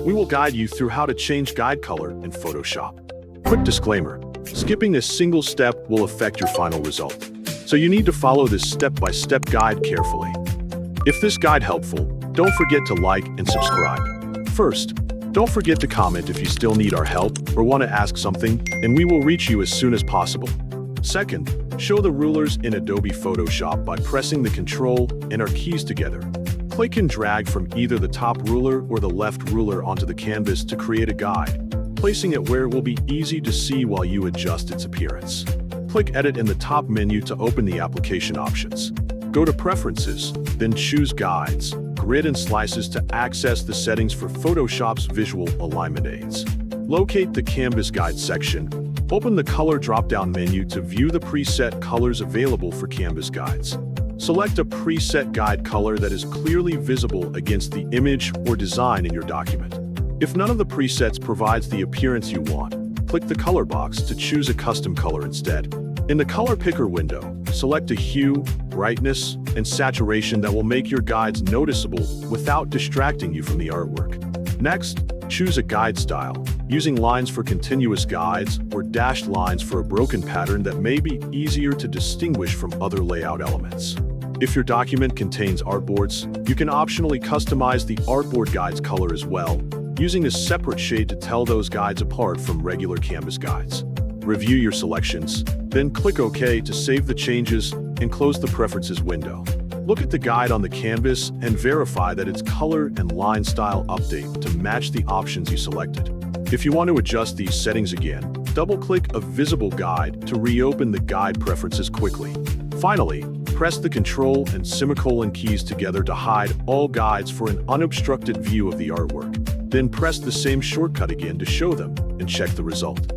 We will guide you through how to change guide color in Photoshop. Quick disclaimer, skipping a single step will affect your final result, so you need to follow this step-by-step guide carefully. If this guide helpful, don't forget to like and subscribe. First, don't forget to comment if you still need our help or want to ask something, and we will reach you as soon as possible. Second, show the rulers in Adobe Photoshop by pressing the Control and our keys together. Click and drag from either the top ruler or the left ruler onto the canvas to create a guide, placing it where it will be easy to see while you adjust its appearance. Click Edit in the top menu to open the application options. Go to Preferences, then choose Guides, Grid and Slices to access the settings for Photoshop's visual alignment aids. Locate the Canvas Guide section. Open the Color drop-down menu to view the preset colors available for Canvas guides. Select a preset guide color that is clearly visible against the image or design in your document. If none of the presets provides the appearance you want, click the color box to choose a custom color instead. In the Color Picker window, select a hue, brightness, and saturation that will make your guides noticeable without distracting you from the artwork. Next, choose a guide style, using lines for continuous guides or dashed lines for a broken pattern that may be easier to distinguish from other layout elements. If your document contains artboards, you can optionally customize the artboard guide's color as well, using a separate shade to tell those guides apart from regular Canvas guides. Review your selections, then click OK to save the changes and close the Preferences window. Look at the guide on the canvas and verify that its color and line style update to match the options you selected. If you want to adjust these settings again, double-click a visible guide to reopen the guide preferences quickly. Finally, press the Control and semicolon keys together to hide all guides for an unobstructed view of the artwork. Then press the same shortcut again to show them and check the result.